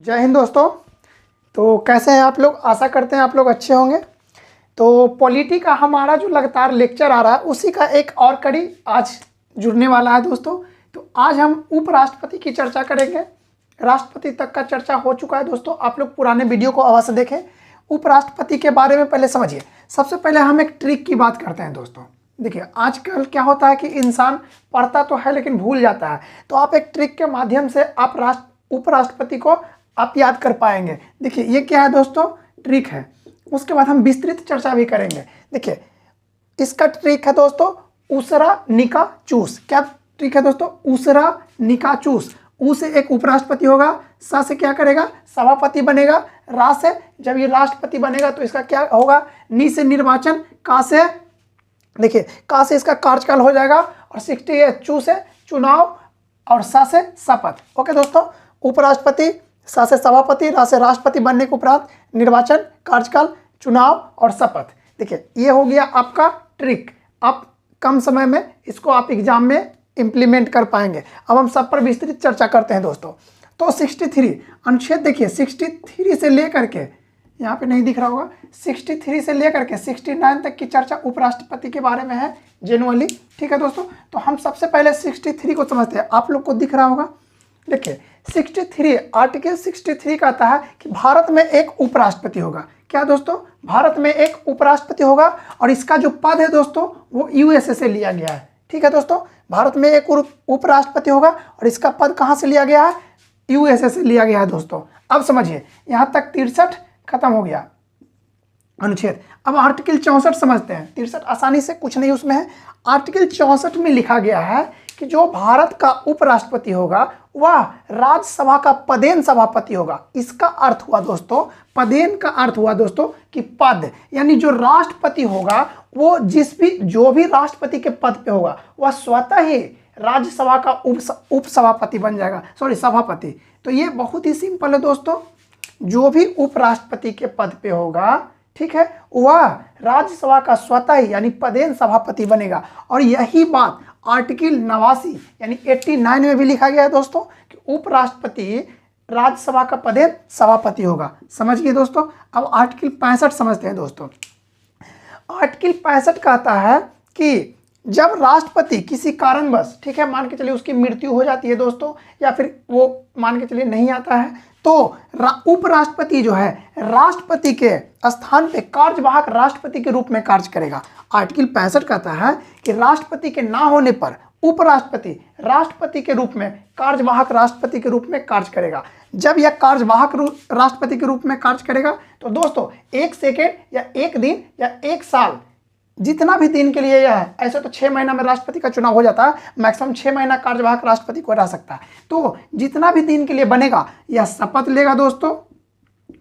जय हिंद दोस्तों। तो कैसे हैं आप लोग? आशा करते हैं आप लोग अच्छे होंगे। तो पॉलिटी का हमारा जो लगातार लेक्चर आ रहा है उसी का एक और कड़ी आज जुड़ने वाला है दोस्तों। तो आज हम उपराष्ट्रपति की चर्चा करेंगे। राष्ट्रपति तक का चर्चा हो चुका है दोस्तों, आप लोग पुराने वीडियो को अवश्य देखें। उपराष्ट्रपति के बारे में पहले समझिए। सबसे पहले हम एक ट्रिक की बात करते हैं दोस्तों। देखिए आजकल क्या होता है कि इंसान पढ़ता तो है लेकिन भूल जाता है। तो आप एक ट्रिक के माध्यम से आप उपराष्ट्रपति को आप याद कर पाएंगे। देखिए ये क्या है दोस्तों, ट्रिक है। उसके बाद हम विस्तृत चर्चा भी करेंगे। देखिए इसका ट्रिक है दोस्तों उसरा निका चूस। क्या ट्रिक है दोस्तों? उसरा निका चूस। ऊ से एक उपराष्ट्रपति होगा, सा से क्या करेगा? सभापति बनेगा। रा से जब ये राष्ट्रपति बनेगा तो इसका क्या होगा? नी से निर्वाचन, का से देखिए का से इसका कार्यकाल हो जाएगा, और 60 चू से चुनाव, और सा से शपथ। ओके दोस्तों, उपराष्ट्रपति, सा से सभापति, रा से राष्ट्रपति बनने के उपरांत निर्वाचन, कार्यकाल, चुनाव और शपथ। देखिए ये हो गया आपका ट्रिक। आप कम समय में इसको आप एग्जाम में इंप्लीमेंट कर पाएंगे। अब हम सब पर विस्तृत चर्चा करते हैं दोस्तों। तो 63 अनुच्छेद, देखिए 63 से लेकर के, यहाँ पे नहीं दिख रहा होगा, 63 से लेकर के 69 तक की चर्चा उपराष्ट्रपति के बारे में है जेनुअली। ठीक है दोस्तों, तो हम सबसे पहले 63 को समझते हैं। आप लोग को दिख रहा होगा, देखिए 63 आर्टिकल 63 कहता है कि भारत में एक उपराष्ट्रपति होगा। क्या दोस्तों? भारत में एक उपराष्ट्रपति होगा, और इसका जो पद है दोस्तों वो यूएसए से लिया गया है। ठीक है दोस्तों, भारत में एक उपराष्ट्रपति होगा और इसका पद कहाँ से लिया गया है? यूएसए से लिया गया है दोस्तों। अब समझिए, यहाँ तक 63 खत्म हो गया अनुच्छेद। अब आर्टिकल 64 समझते हैं। 63 आसानी से कुछ नहीं उसमें है। आर्टिकल 64 में लिखा गया है कि जो भारत का उपराष्ट्रपति होगा वह राज्यसभा का पदेन सभापति होगा। इसका अर्थ हुआ दोस्तों, पदेन का अर्थ हुआ दोस्तों कि पद, यानी जो राष्ट्रपति होगा वो जो भी राष्ट्रपति के पद पे होगा वह स्वतः ही राज्यसभा का उपसभापति बन जाएगा, सभापति। तो ये बहुत ही सिंपल है दोस्तों, जो भी उपराष्ट्रपति के पद पे होगा, ठीक है, वह राज्यसभा का स्वतः ही यानी पदेन सभापति बनेगा। और यही बात आर्टिकल 89 यानी 89 में भी लिखा गया है दोस्तों कि उपराष्ट्रपति राज्यसभा का पदेन सभापति होगा। समझ गए दोस्तों। अब आर्टिकल 65 समझते हैं दोस्तों। आर्टिकल 65 कहता है कि जब राष्ट्रपति किसी कारणवश, ठीक है, मान के चलिए उसकी मृत्यु हो जाती है दोस्तों, या फिर वो मान के चलिए नहीं आता है, तो उपराष्ट्रपति जो है राष्ट्रपति के स्थान पे कार्यवाहक राष्ट्रपति के रूप में कार्य करेगा। आर्टिकल 65 कहता है कि राष्ट्रपति के ना होने पर उपराष्ट्रपति राष्ट्रपति के रूप में, कार्यवाहक राष्ट्रपति के रूप में कार्य करेगा। जब यह कार्यवाहक राष्ट्रपति के रूप में कार्य करेगा तो दोस्तों 1 सेकेंड या 1 दिन या 1 साल, जितना भी दिन के लिए यह है, ऐसे तो 6 महीना में राष्ट्रपति का चुनाव हो जाता है, मैक्सिमम 6 महीना कार्यवाहक राष्ट्रपति को रह सकता है। तो जितना भी दिन के लिए बनेगा यह शपथ लेगा दोस्तों।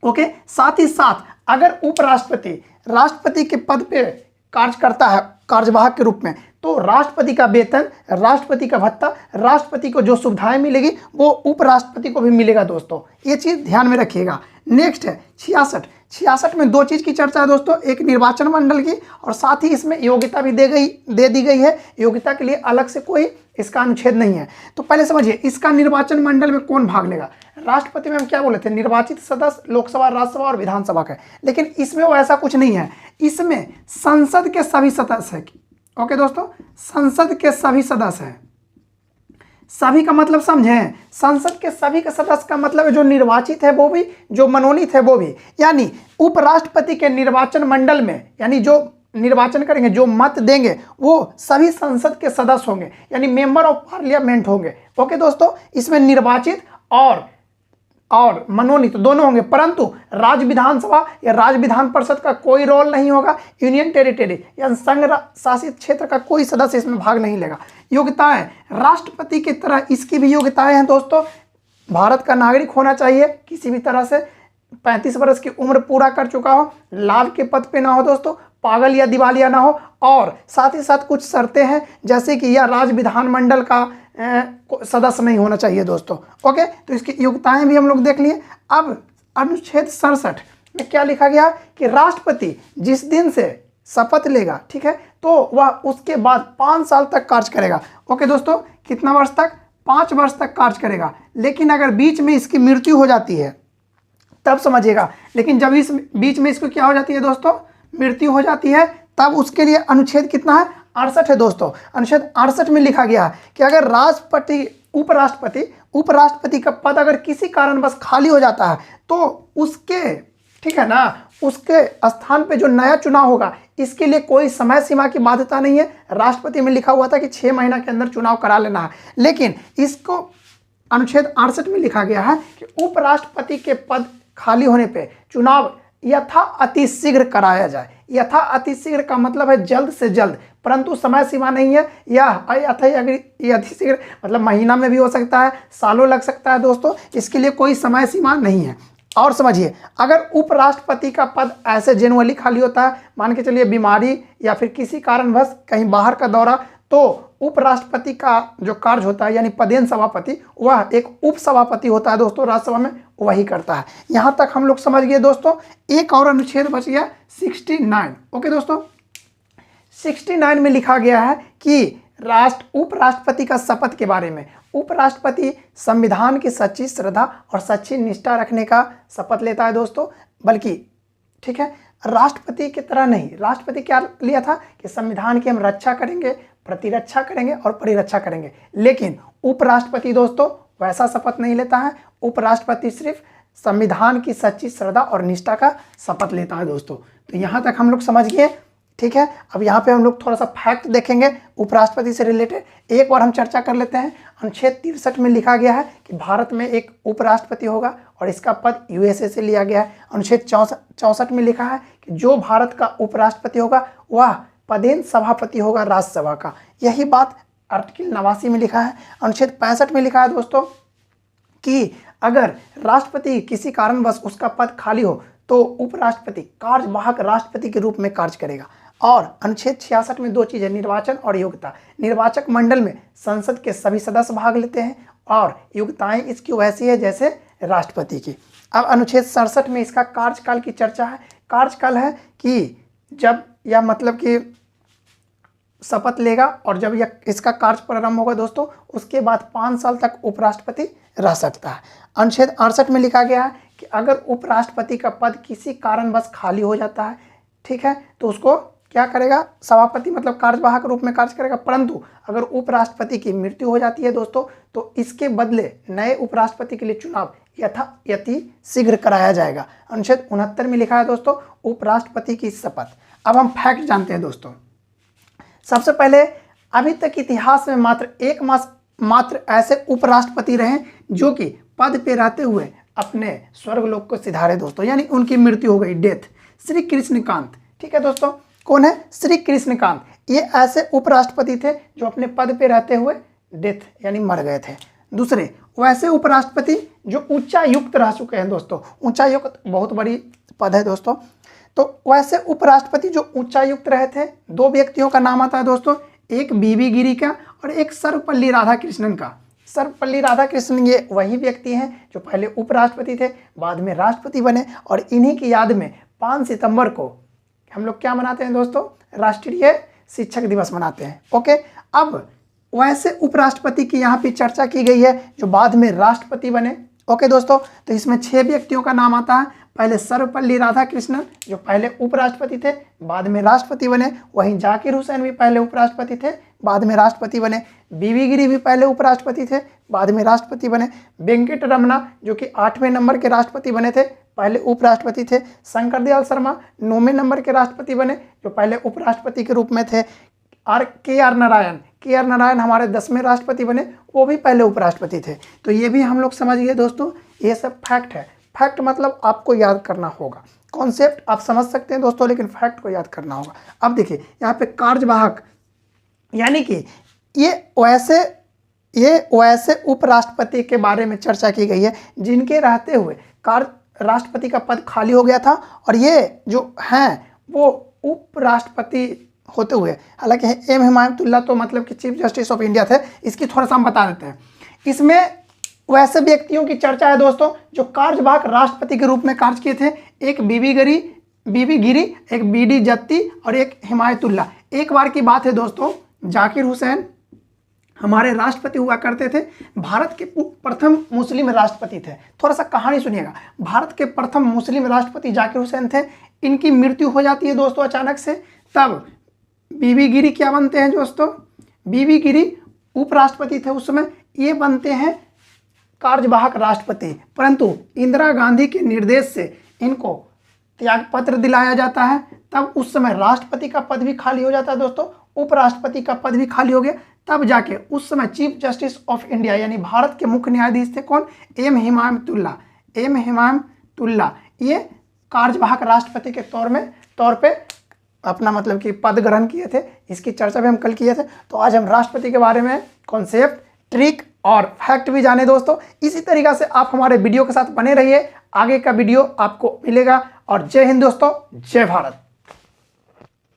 ओके, साथ ही साथ अगर उपराष्ट्रपति राष्ट्रपति के पद पे कार्य करता है कार्यवाहक के रूप में, तो राष्ट्रपति का वेतन, राष्ट्रपति का भत्ता, राष्ट्रपति को जो सुविधाएं मिलेगी वो उपराष्ट्रपति को भी मिलेगा दोस्तों। ये चीज ध्यान में रखिएगा। नेक्स्ट है 66 में 2 चीज की चर्चा है दोस्तों, एक निर्वाचन मंडल की, और साथ ही इसमें योग्यता भी दे दी गई है। योग्यता के लिए अलग से कोई इसका अनुच्छेद नहीं है। तो पहले समझिए इसका निर्वाचन मंडल में कौन भाग लेगा। राष्ट्रपति में हम क्या बोले थे? निर्वाचित सदस्य लोकसभा, राज्यसभा और विधानसभा का, लेकिन इसमें वो ऐसा कुछ नहीं है। इसमें संसद के सभी सदस्य है। ओके दोस्तों, संसद के सभी सदस्य हैं। सभी का मतलब समझें, संसद के सभी के सदस्य का मतलब जो निर्वाचित है वो भी, जो मनोनीत है वो भी। यानी उपराष्ट्रपति के निर्वाचन मंडल में, यानी जो निर्वाचन करेंगे, जो मत देंगे, वो सभी संसद के सदस्य होंगे, यानी मेंबर ऑफ पार्लियामेंट होंगे। ओके दोस्तों, इसमें निर्वाचित और मनोनीत दोनों होंगे, परंतु राज्य विधानसभा या राज्य विधान परिषद का कोई रोल नहीं होगा। यूनियन टेरिटरी या संघ शासित क्षेत्र का कोई सदस्य इसमें भाग नहीं लेगा। योग्यताएं, राष्ट्रपति की तरह इसकी भी योग्यताएं हैं दोस्तों। भारत का नागरिक होना चाहिए, किसी भी तरह से 35 वर्ष की उम्र पूरा कर चुका हो, लाभ के पद पे ना हो दोस्तों, पागल या दिवालिया ना हो, और साथ ही साथ कुछ शर्तें हैं जैसे कि यह राज्य विधानमंडल का सदस्य नहीं होना चाहिए दोस्तों। ओके, तो इसकी योग्यताएं भी हम लोग देख लिए। अब अनुच्छेद 67 में क्या लिखा गया कि राष्ट्रपति जिस दिन से शपथ लेगा, ठीक है, तो वह उसके बाद 5 साल तक कार्य करेगा। ओके दोस्तों, कितना वर्ष तक? 5 वर्ष तक कार्य करेगा। लेकिन अगर बीच में इसकी मृत्यु हो जाती है, तब समझिएगा। लेकिन जब इस बीच में इसको क्या हो जाती है दोस्तों, मृत्यु हो जाती है, तब उसके लिए अनुच्छेद कितना है, 68 है दोस्तों। अनुच्छेद 68 में लिखा गया है कि अगर राष्ट्रपति उपराष्ट्रपति का पद अगर किसी कारणवश खाली हो जाता है तो उसके, ठीक है ना, उसके स्थान पे जो नया चुनाव होगा इसके लिए कोई समय सीमा की बाध्यता नहीं है। राष्ट्रपति में लिखा हुआ था कि 6 महीना के अंदर चुनाव करा लेना है, लेकिन इसको अनुच्छेद 68 में लिखा गया है कि उपराष्ट्रपति के पद खाली होने पे चुनाव यथा अतिशीघ्र कराया जाए। यथा अतिशीघ्र का मतलब है जल्द से जल्द, परंतु समय सीमा नहीं है। यह अतिशीघ्र मतलब महीना में भी हो सकता है, सालों लग सकता है दोस्तों, इसके लिए कोई समय सीमा नहीं है। और समझिए, अगर उपराष्ट्रपति का पद ऐसे जेनुअली खाली होता है, मान के चलिए बीमारी या फिर किसी कारणवश कहीं बाहर का दौरा, तो उपराष्ट्रपति का जो कार्य होता है यानी पदेन सभापति, वह एक उपसभापति होता है दोस्तों राज्यसभा में, वही करता है। यहाँ तक हम लोग समझ गए दोस्तों। एक और अनुच्छेद बच गया 69। ओके दोस्तों, 69 में लिखा गया है कि उपराष्ट्रपति का शपथ के बारे में। उपराष्ट्रपति संविधान की सच्ची श्रद्धा और सच्ची निष्ठा रखने का शपथ लेता है दोस्तों, बल्कि ठीक है, राष्ट्रपति की तरह नहीं। राष्ट्रपति क्या लिया था कि संविधान की हम रक्षा करेंगे, प्रतिरक्षा करेंगे और परिरक्षा करेंगे, लेकिन उपराष्ट्रपति दोस्तों वैसा शपथ नहीं लेता है। उपराष्ट्रपति सिर्फ संविधान की सच्ची श्रद्धा और निष्ठा का शपथ लेता है दोस्तों। तो यहाँ तक हम लोग समझ गए, ठीक है। अब यहाँ पे हम लोग थोड़ा सा फैक्ट देखेंगे उपराष्ट्रपति से रिलेटेड, एक बार हम चर्चा कर लेते हैं। अनुच्छेद 63 में लिखा गया है कि भारत में एक उपराष्ट्रपति होगा और इसका पद यूएसए से लिया गया है। अनुच्छेद 64 में लिखा है कि जो भारत का उपराष्ट्रपति होगा वह पदेन सभापति होगा राज्यसभा का। यही बात आर्टिकल 89 में लिखा है। अनुच्छेद 65 में लिखा है दोस्तों कि अगर राष्ट्रपति किसी कारणवश उसका पद खाली हो तो उपराष्ट्रपति कार्यवाहक राष्ट्रपति के रूप में कार्य करेगा। और अनुच्छेद 66 में 2 चीज़ें, निर्वाचन और योग्यता। निर्वाचक मंडल में संसद के सभी सदस्य भाग लेते हैं और योग्यताएं इसकी वैसी है जैसे राष्ट्रपति की। अब अनुच्छेद 67 में इसका कार्यकाल की चर्चा है। कार्यकाल है कि जब यह मतलब कि शपथ लेगा और जब यह इसका कार्य प्रारंभ होगा दोस्तों, उसके बाद 5 साल तक उपराष्ट्रपति रह सकता है। अनुच्छेद 68 में लिखा गया है कि अगर उपराष्ट्रपति का पद किसी कारणवश खाली हो जाता है, ठीक है, तो उसको क्या करेगा, सभापति मतलब कार्यवाहक रूप में कार्य करेगा। परंतु अगर उपराष्ट्रपति की मृत्यु हो जाती है दोस्तों, तो इसके बदले नए उपराष्ट्रपति के लिए चुनाव यथायति शीघ्र कराया जाएगा। अनुच्छेद 69 में लिखा है दोस्तों उपराष्ट्रपति की शपथ। अब हम फैक्ट जानते हैं दोस्तों। सबसे पहले, अभी तक इतिहास में मात्र ऐसे उपराष्ट्रपति रहे जो कि पद पे रहते हुए अपने स्वर्गलोक को सिधारे दोस्तों, यानी उनकी मृत्यु हो गई, डेथ। श्री कृष्णकांत, ठीक है दोस्तों, कौन है, श्री कृष्णकांत। ये ऐसे उपराष्ट्रपति थे जो अपने पद पे रहते हुए डेथ यानी मर गए थे। दूसरे वैसे उपराष्ट्रपति जो उच्चायुक्त रह चुके हैं दोस्तों। उच्चायुक्त बहुत बड़ी पद है दोस्तों। तो वैसे उपराष्ट्रपति जो उच्चायुक्त रहे थे, 2 व्यक्तियों का नाम आता है दोस्तों, एक बीबी गिरी का और एक सर्वपल्ली राधाकृष्णन का। सर्वपल्ली राधाकृष्णन ये वही व्यक्ति हैं जो पहले उपराष्ट्रपति थे, बाद में राष्ट्रपति बने, और इन्हीं की याद में 5 सितंबर को हम लोग क्या मनाते हैं दोस्तों, राष्ट्रीय शिक्षक दिवस मनाते हैं। ओके, अब वैसे उपराष्ट्रपति की यहाँ पे चर्चा की गई है जो बाद में राष्ट्रपति बने। ओके दोस्तों, तो इसमें 6 व्यक्तियों का नाम आता है। पहले सर्वपल्ली राधाकृष्णन जो पहले उपराष्ट्रपति थे, बाद में राष्ट्रपति बने। वहीं जाकिर हुसैन भी पहले उपराष्ट्रपति थे, बाद में राष्ट्रपति बने। बीवी गिरी भी पहले उपराष्ट्रपति थे, बाद में राष्ट्रपति बने। वेंकट रमना जो कि 8वें नंबर के राष्ट्रपति बने थे, पहले उपराष्ट्रपति थे। शंकर दयाल शर्मा 9वें नंबर के राष्ट्रपति बने जो पहले उपराष्ट्रपति के रूप में थे। के आर नारायण हमारे 10वें राष्ट्रपति बने, वो भी पहले उपराष्ट्रपति थे। तो ये भी हम लोग समझ गए दोस्तों, ये सब फैक्ट है। फैक्ट मतलब आपको याद करना होगा, कॉन्सेप्ट आप समझ सकते हैं दोस्तों, लेकिन फैक्ट को याद करना होगा। अब देखिए यहाँ पे कार्यवाहक, यानी कि ये वैसे उपराष्ट्रपति के बारे में चर्चा की गई है जिनके रहते हुए राष्ट्रपति का पद खाली हो गया था, और ये जो हैं वो उपराष्ट्रपति होते हुए, हालांकि एम हिमायतुल्लाह तो मतलब कि चीफ जस्टिस ऑफ इंडिया थे, इसकी थोड़ा सा हम बता देते हैं। इसमें वैसे व्यक्तियों की चर्चा है दोस्तों जो कार्यवाहक राष्ट्रपति के रूप में कार्य किए थे। एक बीबी गिरी, एक बीडी जत्ती और एक हिमायतुल्लाह। एक बार की बात है दोस्तों, जाकिर हुसैन हमारे राष्ट्रपति हुआ करते थे, भारत के प्रथम मुस्लिम राष्ट्रपति थे। थोड़ा सा कहानी सुनिएगा। भारत के प्रथम मुस्लिम राष्ट्रपति जाकिर हुसैन थे। इनकी मृत्यु हो जाती है दोस्तों अचानक से। तब बीबी गिरी क्या बनते हैं दोस्तों? बीबी गिरी उपराष्ट्रपति थे उस समय, ये बनते हैं कार्यवाहक राष्ट्रपति। परंतु इंदिरा गांधी के निर्देश से इनको त्याग पत्र दिलाया जाता है। तब उस समय राष्ट्रपति का पद भी खाली हो जाता है दोस्तों, उपराष्ट्रपति का पद भी खाली हो गया। तब जाके उस समय चीफ जस्टिस ऑफ इंडिया यानी भारत के मुख्य न्यायाधीश थे कौन? एम हिमायतुल्लाह। ये कार्यवाहक राष्ट्रपति के तौर पे अपना मतलब कि पद ग्रहण किए थे। इसकी चर्चा भी हम कल किए थे। तो आज हम राष्ट्रपति के बारे में कॉन्सेप्ट, ट्रिक और फैक्ट भी जाने दोस्तों। इसी तरीका से आप हमारे वीडियो के साथ बने रहिए, आगे का वीडियो आपको मिलेगा। और जय हिंद दोस्तों, जय भारत।